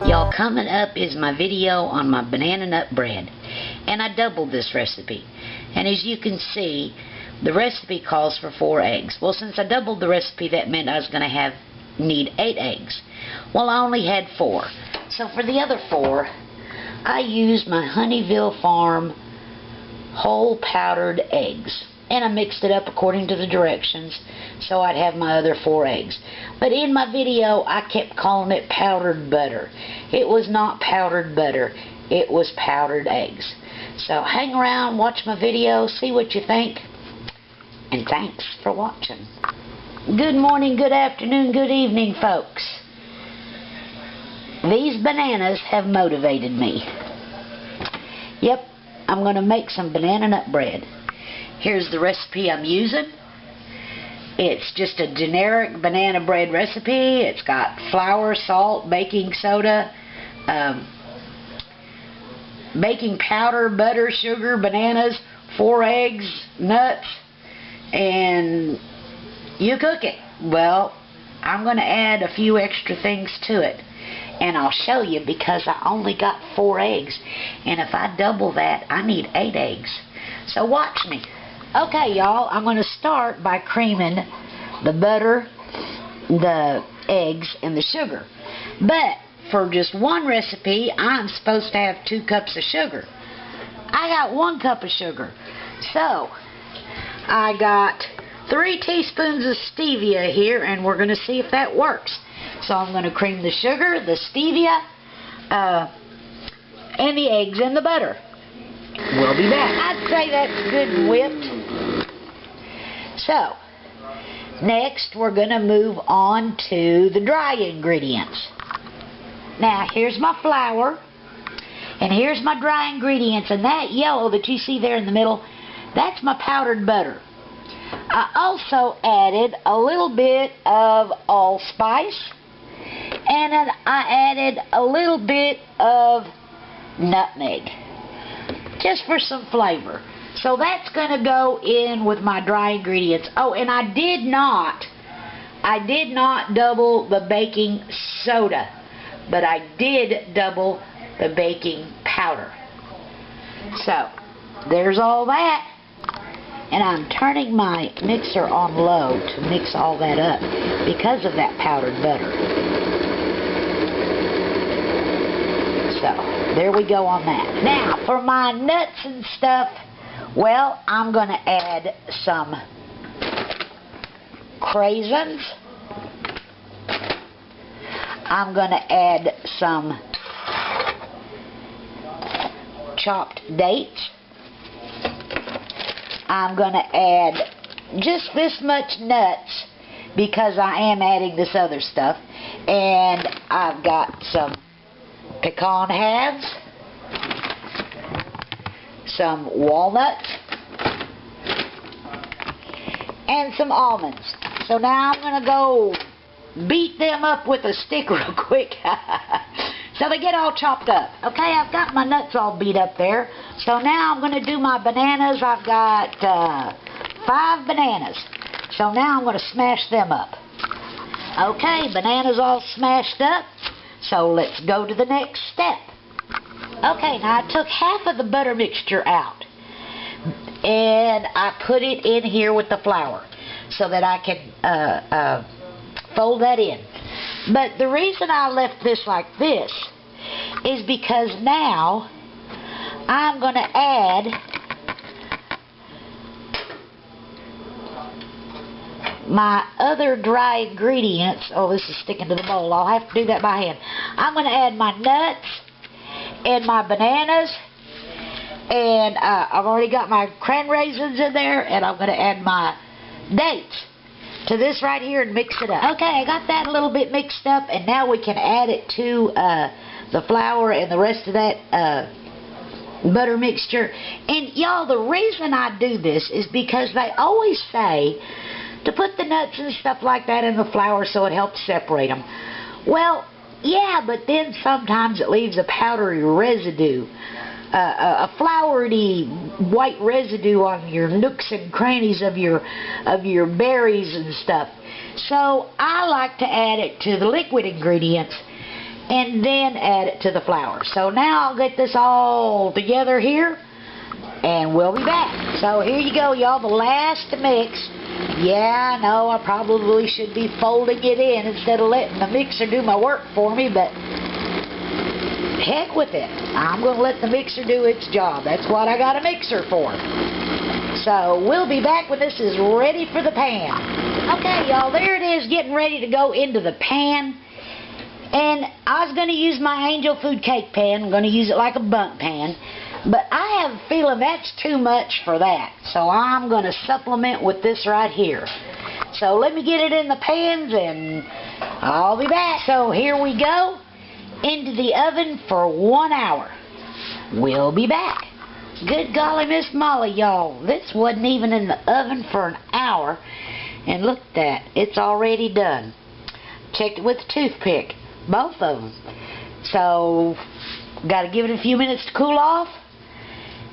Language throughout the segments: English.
Y'all, coming up is my video on my banana nut bread, and I doubled this recipe. And as you can see, the recipe calls for 4 eggs. Well, since I doubled the recipe, that meant I was going to need 8 eggs. Well, I only had 4. So for the other 4, I used my Honeyville Farm whole powdered eggs. And I mixed it up according to the directions so I'd have my other 4 eggs. But in my video, I kept calling it powdered butter. It was not powdered butter. It was powdered eggs. So hang around, watch my video, see what you think. And thanks for watching. Good morning, good afternoon, good evening, folks. These bananas have motivated me. Yep, I'm going to make some banana nut bread. Here's the recipe I'm using. It's just a generic banana bread recipe. It's got flour, salt, baking soda, baking powder, butter, sugar, bananas, 4 eggs, nuts, and you cook it. Well, I'm going to add a few extra things to it. And I'll show you because I only got 4 eggs. And if I double that, I need 8 eggs. So watch me. Okay, y'all, I'm going to start by creaming the butter, the eggs, and the sugar. But for just one recipe, I'm supposed to have 2 cups of sugar. I got 1 cup of sugar. So, I got 3 teaspoons of stevia here, and we're going to see if that works. So I'm going to cream the sugar, the stevia, and the eggs and the butter. We'll be back. I'd say that's good and whipped. So, next we're going to move on to the dry ingredients. Now, here's my flour, and here's my dry ingredients, and that yellow that you see there in the middle, that's my powdered butter. I also added a little bit of allspice, and then I added a little bit of nutmeg, just for some flavor. So that's going to go in with my dry ingredients. Oh, and I did not double the baking soda, but I did double the baking powder. So, there's all that. And I'm turning my mixer on low to mix all that up because of that powdered butter. So, there we go on that. Now, for my nuts and stuff, well, I'm going to add some craisins. I'm going to add some chopped dates. I'm going to add just this much nuts because I am adding this other stuff. And I've got some pecan halves, some walnuts, and some almonds. So now I'm going to go beat them up with a stick real quick so they get all chopped up. Okay, I've got my nuts all beat up there. So now I'm going to do my bananas. I've got 5 bananas. So now I'm going to smash them up. Okay, bananas all smashed up. So let's go to the next step. Okay, now I took half of the butter mixture out. And I put it in here with the flour so that I can fold that in. But the reason I left this like this is because now I'm going to add my other dry ingredients. Oh, this is sticking to the bowl. I'll have to do that by hand. I'm going to add my nuts and my bananas, and I've already got my cran raisins in there, and I'm going to add my dates to this right here and mix it up. Okay, I got that a little bit mixed up, and now we can add it to the flour and the rest of that butter mixture. And y'all, the reason I do this is because they always say to put the nuts and stuff like that in the flour so it helps separate them. Well, yeah, but then sometimes it leaves a powdery residue, a floury white residue on your nooks and crannies of your berries and stuff. So I like to add it to the liquid ingredients and then add it to the flour. So now I'll get this all together here, and we'll be back. So here you go, y'all, the last mix. Yeah, I know I probably should be folding it in instead of letting the mixer do my work for me, but heck with it. I'm going to let the mixer do its job. That's what I got a mixer for. So we'll be back when this is ready for the pan. Okay, y'all, there it is, getting ready to go into the pan. And I was going to use my Angel Food Cake pan. I'm going to use it like a bundt pan. But I have a feeling that's too much for that. So I'm going to supplement with this right here. So let me get it in the pans and I'll be back. So here we go. Into the oven for 1 hour. We'll be back. Good golly, Miss Molly, y'all. This wasn't even in the oven for an hour. And look at that. It's already done. Checked it with a toothpick. Both of them. So, got to give it a few minutes to cool off.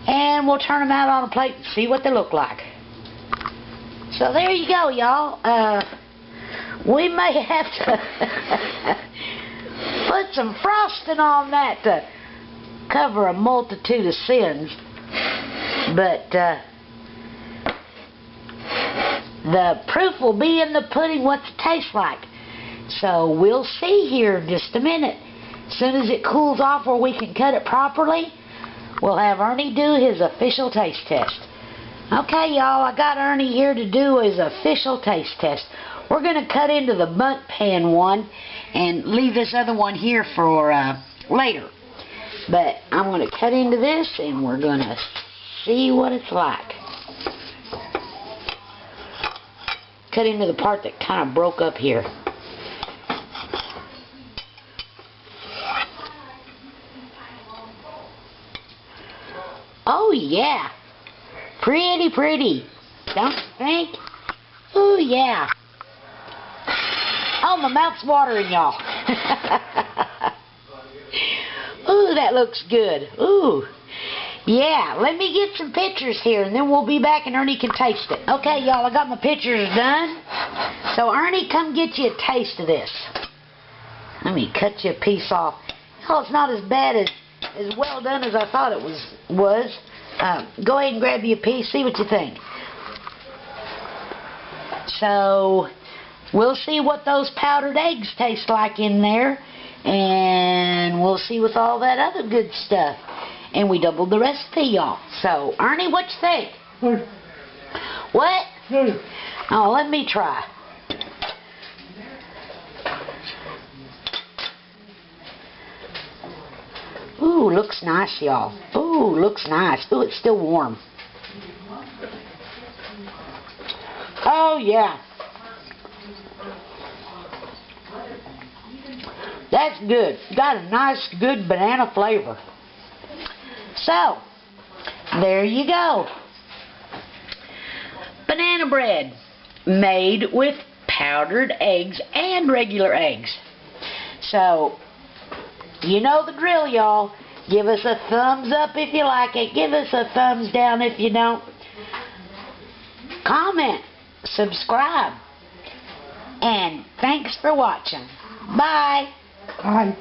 And we'll turn them out on a plate and see what they look like. So there you go, y'all. We may have to put some frosting on that to cover a multitude of sins. But the proof will be in the pudding what it tastes like. So we'll see here in just a minute. As soon as it cools off where we can cut it properly, we'll have Ernie do his official taste test. Okay, y'all, I got Ernie here to do his official taste test. We're going to cut into the bundt pan one and leave this other one here for later. But I'm going to cut into this and we're going to see what it's like. Cut into the part that kind of broke up here. Oh yeah, pretty, don't you think? Oh yeah. Oh, my mouth's watering, y'all. Ooh, that looks good. Ooh, yeah. Let me get some pictures here, and then we'll be back, and Ernie can taste it. Okay, y'all, I got my pictures done. So Ernie, come get you a taste of this. Let me cut you a piece off. Oh, it's not as bad as well done as I thought it was. Go ahead and grab you a piece, see what you think. So we'll see what those powdered eggs taste like in there, and we'll see with all that other good stuff. And we doubled the recipe, y'all. So Ernie, what you think? What? Oh, let me try. Ooh, looks nice, y'all. Ooh, looks nice. Ooh, it's still warm. Oh, yeah. That's good. Got a nice, good banana flavor. So, there you go. Banana bread made with powdered eggs and regular eggs. So, you know the drill, y'all. Give us a thumbs up if you like it. Give us a thumbs down if you don't. Comment. Subscribe. And thanks for watching. Bye. Bye.